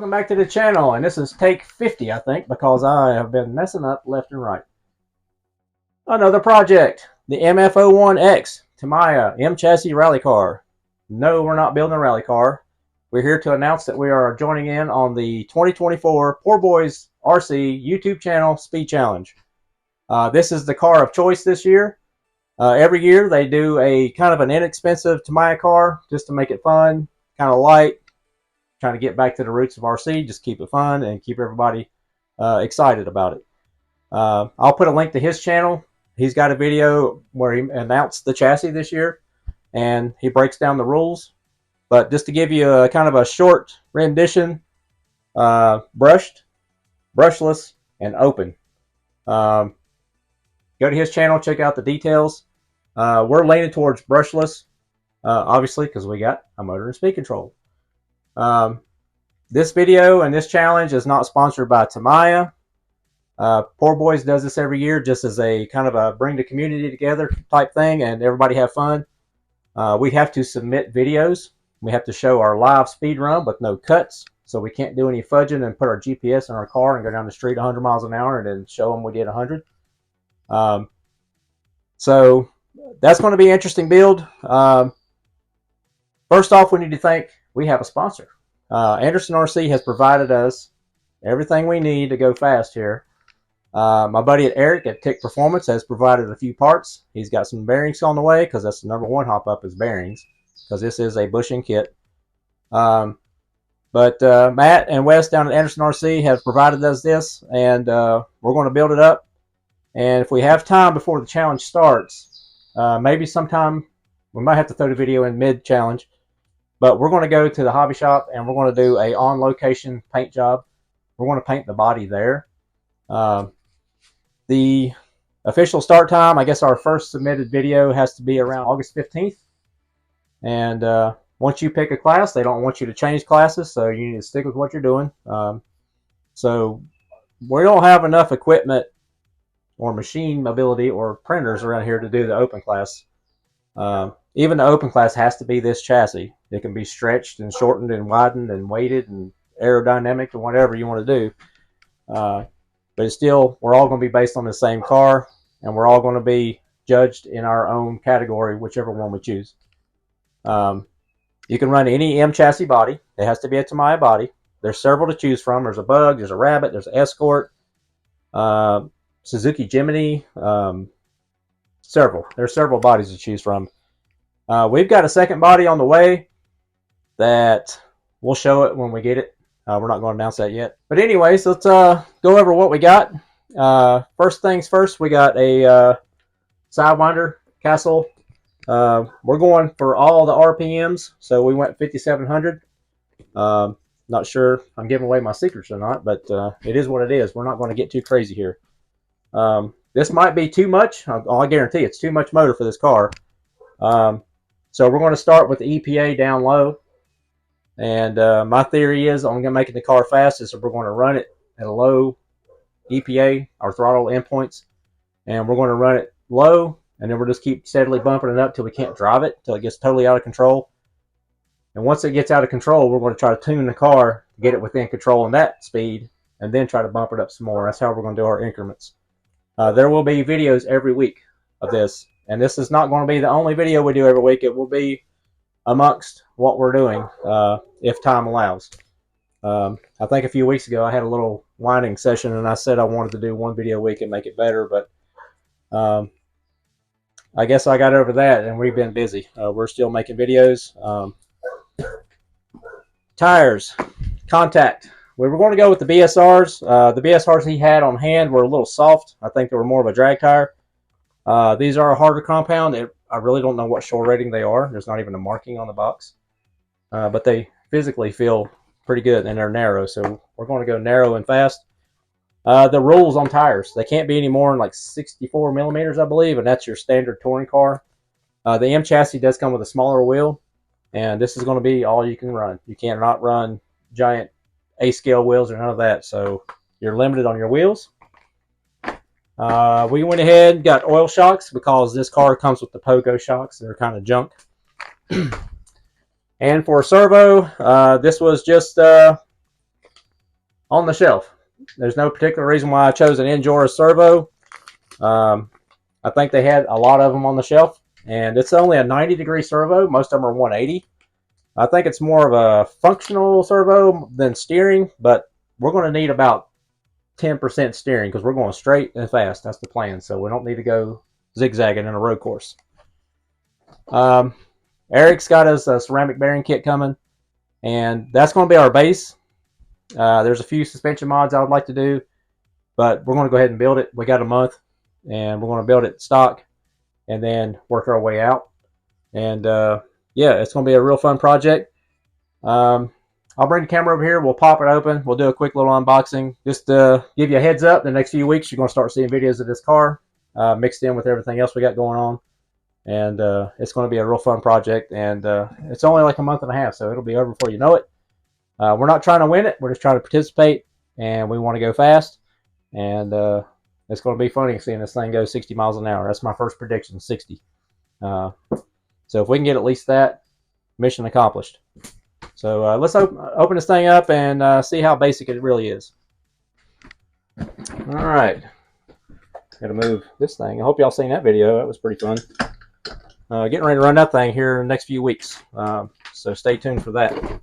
Welcome back to the channel, and this is take 50, I think, because I have been messing up left and right. Another project, the MF-01X Tamiya M Chassis Rally Car. No, we're not building a rally car. We're here to announce that we are joining in on the 2024 Poor Boys RC YouTube channel Speed Challenge. This is the car of choice this year. Every year they do a kind of an inexpensive Tamiya car just to make it fun, kind of light. Trying to get back to the roots of RC, just keep it fun and keep everybody excited about it. I'll put a link to his channel. He's got a video where he announced the chassis this year, and he breaks down the rules. But just to give you a kind of a short rendition, brushed, brushless, and open. Go to his channel, check out the details. We're leaning towards brushless, obviously, because we got a motor and speed control. This video and this challenge is not sponsored by Tamiya. Poor Boys does this every year just as a kind of a bring the community together type thing and everybody have fun. We have to submit videos. We have to show our live speed run with no cuts, so we can't do any fudging and put our GPS in our car and go down the street 100 miles an hour and then show them we did 100. So that's going to be an interesting build. First off, we need to thank we have a sponsor. Anderson RC has provided us everything we need to go fast here. My buddy Eric at Tick Performance has provided a few parts. He's got some bearings on the way because that's the number one hop up is bearings, because this is a bushing kit. Matt and Wes down at Anderson RC have provided us this, and we're going to build it up. And if we have time before the challenge starts, maybe sometime we might have to throw the video in mid-challenge. But we're going to go to the hobby shop and we're going to do a on-location paint job. We're going to paint the body there. The official start time, I guess our first submitted video has to be around August 15th. And once you pick a class, they don't want you to change classes, so you need to stick with what you're doing. So we don't have enough equipment or machine mobility or printers around here to do the open class. Even the open class has to be this chassis. It can be stretched and shortened and widened and weighted and aerodynamic and whatever you want to do. But it's still, we're all going to be based on the same car, and we're all going to be judged in our own category, whichever one we choose. You can run any M chassis body. It has to be a Tamiya body. There's several to choose from. There's a Bug, there's a Rabbit, there's an Escort, Suzuki Jimny, There's several bodies to choose from. We've got a second body on the way that we'll show it when we get it. We're not going to announce that yet. But anyways, let's go over what we got. First things first, we got a Sidewinder Castle. We're going for all the RPMs, so we went 5,700. Not sure I'm giving away my secrets or not, but it is what it is. We're not going to get too crazy here. This might be too much. I guarantee it's too much motor for this car. So we're going to start with the EPA down low. And my theory is I'm going to make the car fastest, so we're going to run it at a low EPA, our throttle endpoints. And we're going to run it low, and then we'll just keep steadily bumping it up till we can't drive it, till it gets totally out of control. And once it gets out of control, we're going to try to tune the car to get it within control in that speed, and then try to bump it up some more. That's how we're going to do our increments. There will be videos every week of this. And this is not going to be the only video we do every week. It will be amongst what we're doing, if time allows. I think a few weeks ago I had a little whining session, and I said I wanted to do one video a week and make it better. But I guess I got over that, and we've been busy. We're still making videos. Tires, contact. We were going to go with the BSRs. The BSRs he had on hand were a little soft. I think they were more of a drag tire. These are a harder compound. I really don't know what shore rating they are. There's not even a marking on the box. But they physically feel pretty good, and they're narrow. So we're going to go narrow and fast. The rules on tires. They can't be any more than like 64 millimeters, I believe, and that's your standard touring car. The M chassis does come with a smaller wheel, and this is going to be all you can run. You cannot run giant A-scale wheels or none of that. So you're limited on your wheels. We went ahead and got oil shocks because this car comes with the Pogo shocks. They're kind of junk. And for a servo, this was just on the shelf. There's no particular reason why I chose an Injora servo. I think they had a lot of them on the shelf, and it's only a 90-degree servo. Most of them are 180. I think it's more of a functional servo than steering, but we're going to need about 10% steering because we're going straight and fast. That's the plan. So we don't need to go zigzagging in a road course. Eric's got us a ceramic bearing kit coming, and that's going to be our base. There's a few suspension mods I would like to do, but we're going to go ahead and build it. We got a month, and we're going to build it stock and then work our way out. And yeah, it's going to be a real fun project. I'll bring the camera over here. We'll pop it open. We'll do a quick little unboxing. Just to give you a heads up, the next few weeks you're going to start seeing videos of this car mixed in with everything else we got going on. And it's going to be a real fun project. And it's only like a month and a half, so it'll be over before you know it. We're not trying to win it. We're just trying to participate, and we want to go fast. And it's going to be funny seeing this thing go 60 miles an hour. That's my first prediction, 60. So if we can get at least that, mission accomplished. So let's open this thing up and see how basic it really is. All right. Got to move this thing. I hope y'all seen that video. That was pretty fun. Getting ready to run that thing here in the next few weeks. So stay tuned for that.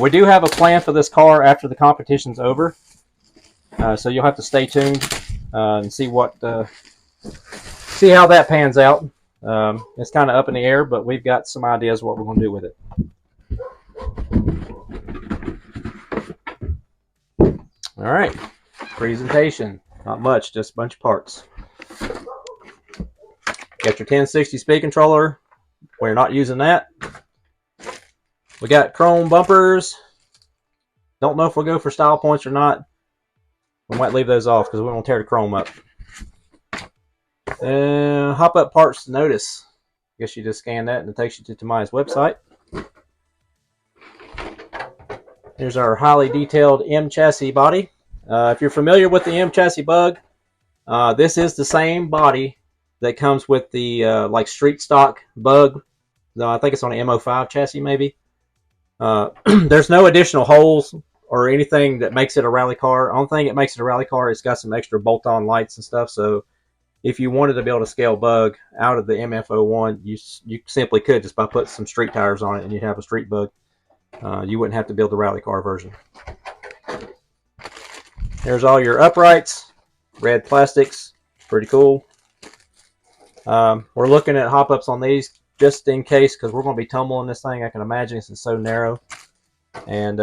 We do have a plan for this car after the competition's over. So you'll have to stay tuned and see how that pans out. It's kind of up in the air, but we've got some ideas what we're going to do with it. All right, presentation. Not much, just a bunch of parts. Got your 1060 speed controller. We're not using that. We got chrome bumpers. Don't know if we'll go for style points or not. We might leave those off because we won't tear the chrome up. Hop up parts to notice. I guess you just scan that and it takes you to Tamiya's website. Here's our highly detailed M chassis body. If you're familiar with the M chassis bug, this is the same body that comes with the like street stock bug. No, I think it's on an M05 chassis maybe. There's no additional holes or anything that makes it a rally car. Only thing that makes it a rally car is got some extra bolt-on lights and stuff. So if you wanted to build a scale bug out of the MF01, you simply could just by putting some street tires on it and you'd have a street bug. You wouldn't have to build the rally car version. There's all your uprights, red plastics, pretty cool. We're looking at hop-ups on these just in case because we're going to be tumbling this thing. I can imagine it's so narrow. And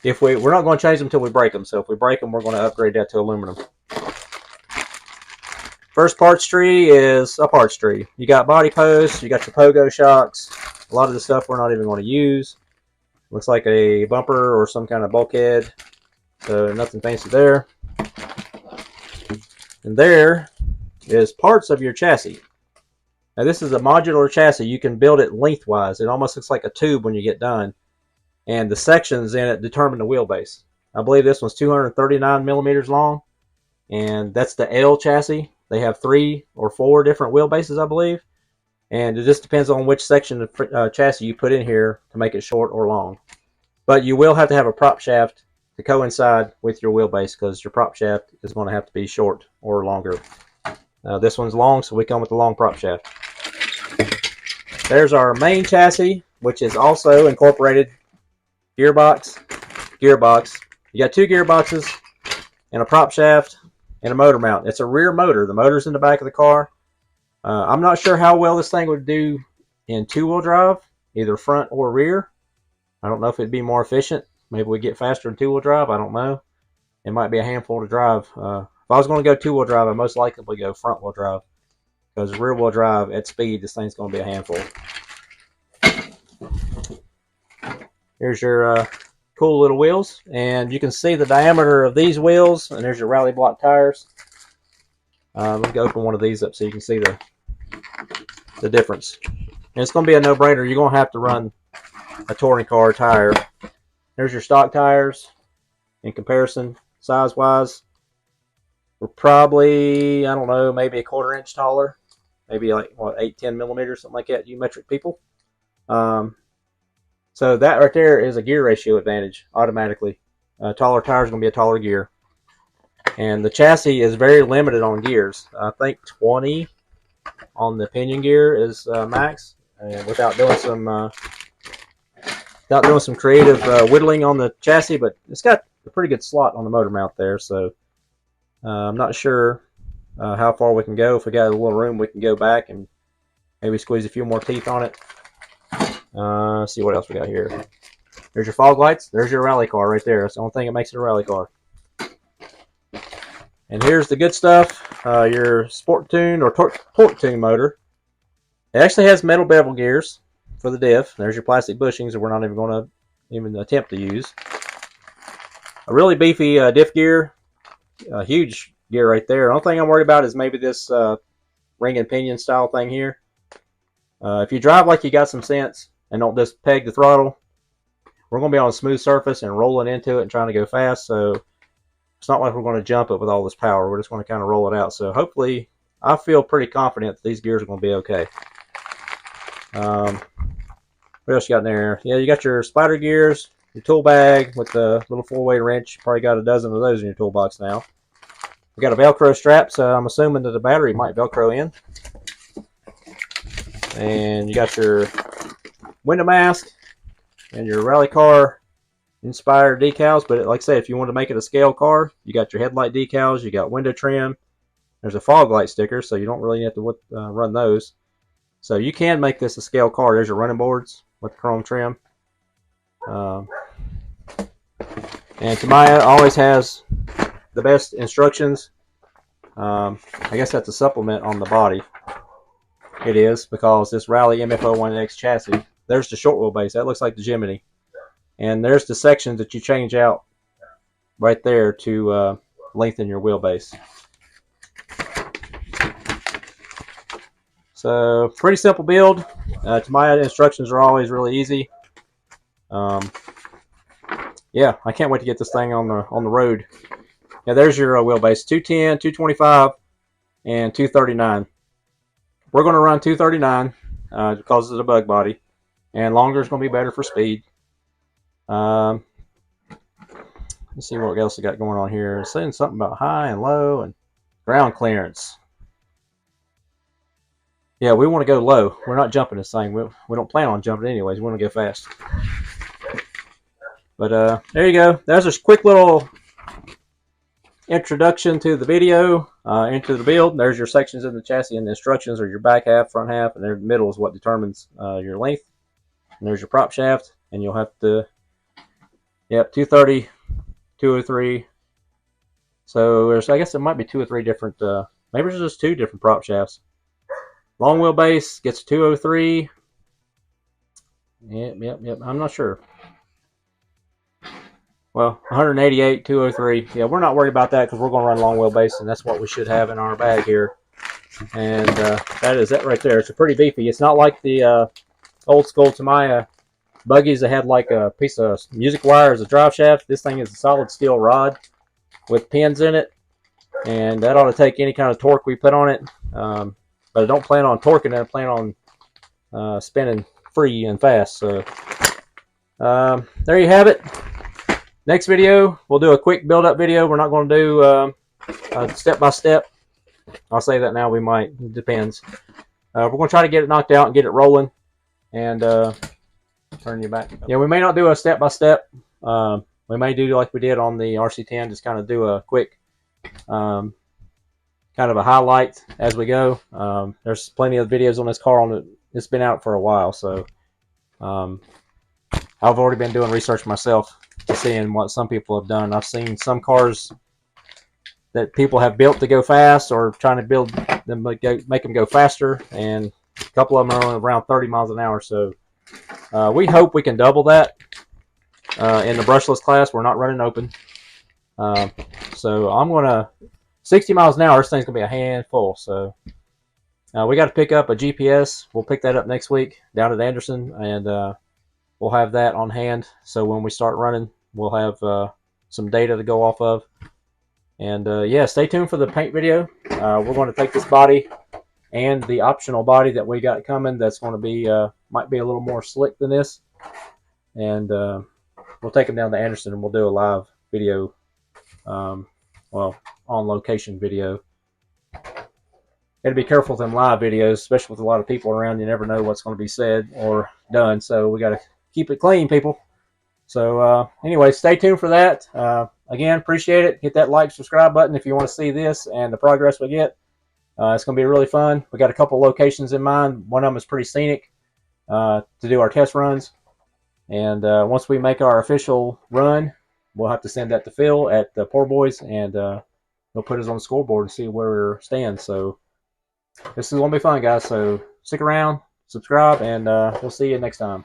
if we're not going to change them until we break them. So if we break them, we're going to upgrade that to aluminum. First parts tree is a parts tree. You got body posts, you got your pogo shocks. A lot of the stuff we're not even going to use. Looks like a bumper or some kind of bulkhead. So nothing fancy there. And there is parts of your chassis. Now this is a modular chassis. You can build it lengthwise. It almost looks like a tube when you get done. And the sections in it determine the wheelbase. I believe this one's 239 millimeters long. And that's the L chassis. They have 3 or 4 different wheelbases, I believe. And it just depends on which section of chassis you put in here to make it short or long. But you will have to have a prop shaft to coincide with your wheelbase because your prop shaft is going to have to be short or longer. This one's long, so we come with the long prop shaft. There's our main chassis, which is also incorporated gearbox. You got 2 gearboxes and a prop shaft and a motor mount. It's a rear motor. The motor's in the back of the car. I'm not sure how well this thing would do in 2-wheel drive, either front or rear. I don't know if it'd be more efficient. Maybe we get faster in 2-wheel drive. I don't know. It might be a handful to drive. If I was going to go 2-wheel drive, I'd most likely go front-wheel drive. Because rear-wheel drive at speed, this thing's going to be a handful. Here's your cool little wheels. And you can see the diameter of these wheels. And there's your rally block tires. Let me go open one of these up so you can see the difference. And it's going to be a no-brainer. You're going to have to run a touring car tire. There's your stock tires. In comparison, size-wise, we're probably, I don't know, maybe a 1/4 inch taller. Maybe like, what, 8-10 millimeters, something like that, you metric people. So that right there is a gear ratio advantage automatically. Taller tire is going to be a taller gear. And the chassis is very limited on gears. I think 20 on the pinion gear is max. And without doing some creative whittling on the chassis, but it's got a pretty good slot on the motor mount there. So I'm not sure how far we can go. If we got a little room, we can go back and maybe squeeze a few more teeth on it. Let's see what else we got here. There's your fog lights. There's your rally car right there. That's the only thing that makes it a rally car. And here's the good stuff. Your sport tune or torque tune motor. It actually has metal bevel gears for the diff. There's your plastic bushings that we're not even going to even attempt to use. A really beefy diff gear. A huge gear right there. The only thing I'm worried about is maybe this ring and pinion style thing here. If you drive like you got some sense and don't just peg the throttle, we're going to be on a smooth surface and rolling into it and trying to go fast. So it's not like we're going to jump it with all this power. We're just going to kind of roll it out. So hopefully, I feel pretty confident that these gears are going to be okay. What else you got in there? Yeah, you got your spider gears, your tool bag with the little 4-way wrench. You probably got a dozen of those in your toolbox now. We got a Velcro strap, so I'm assuming that the battery might Velcro in. And you got your window mask and your rally car inspired decals. But like I said, if you want to make it a scale car, you got your headlight decals, you got window trim. There's a fog light sticker, so you don't really have to run those. So you can make this a scale car. There's your running boards with the chrome trim. And Tamiya always has the best instructions. I guess that's a supplement on the body. It is, because this Rally MF-01X chassis, there's the short wheelbase. That looks like the Jimny. And there's the sections that you change out right there to lengthen your wheelbase. So, pretty simple build. Tamiya instructions are always really easy. Yeah, I can't wait to get this thing on the road. Yeah, there's your wheelbase: 210, 225, and 239. We're going to run 239 because it's a bug body, and longer is going to be better for speed. Let's see what else we got going on here. It's saying something about high and low and ground clearance. Yeah, we want to go low. We're not jumping this thing. We don't plan on jumping anyways. We want to go fast. But there you go. There's a quick little introduction to the video, into the build. There's your sections of the chassis, and the instructions are your back half, front half, and the middle is what determines your length. And there's your prop shaft, and you'll have to, yep, 230, 203. So there's, I guess it might be 2 or 3 different, maybe there's just 2 different prop shafts. Long wheelbase gets 203. Yep. I'm not sure. Well, 188, 203. Yeah, we're not worried about that because we're going to run long wheelbase, and that's what we should have in our bag here. And that is it right there. It's a pretty beefy. It's not like the old school Tamiya buggies that had like a piece of music wire as a drive shaft. This thing is a solid steel rod with pins in it, and that ought to take any kind of torque we put on it. But I don't plan on torquing it. I plan on spinning free and fast. So there you have it. Next video, we'll do a quick build-up video. We're not going to do step-by-step. I'll say that now. We might. It depends. We're going to try to get it knocked out and get it rolling. And turn you back. Yeah, we may not do a step-by-step. We may do like we did on the RC10, just kind of do a quick kind of a highlight as we go. There's plenty of videos on this car on it. It's been out for a while, so I've already been doing research myself, seeing what some people have done. I've seen some cars that people have built to go fast, or trying to build them make them go faster, and a couple of them are only around 30 miles an hour. So we hope we can double that in the brushless class. We're not running open, so I'm gonna 60 miles an hour. This thing's gonna be a handful. So we got to pick up a GPS. We'll pick that up next week down at Anderson, and we'll have that on hand. So when we start running, we'll have some data to go off of. And yeah, stay tuned for the paint video. We're going to take this body and the optional body that we got coming. That's going to be might be a little more slick than this. And we'll take them down to Anderson and we'll do a live video, well, on location video. Got to be careful with them live videos, especially with a lot of people around. You never know what's going to be said or done, so we got to keep it clean, people. So anyway, stay tuned for that. Again, appreciate it. Hit that like, subscribe button if you want to see this and the progress we get. It's going to be really fun. We got a couple locations in mind. One of them is pretty scenic to do our test runs. And once we make our official run, we'll have to send that to Phil at the Poor Boys, and he'll put us on the scoreboard and see where we stand. So this is going to be fun, guys. So stick around, subscribe, and we'll see you next time.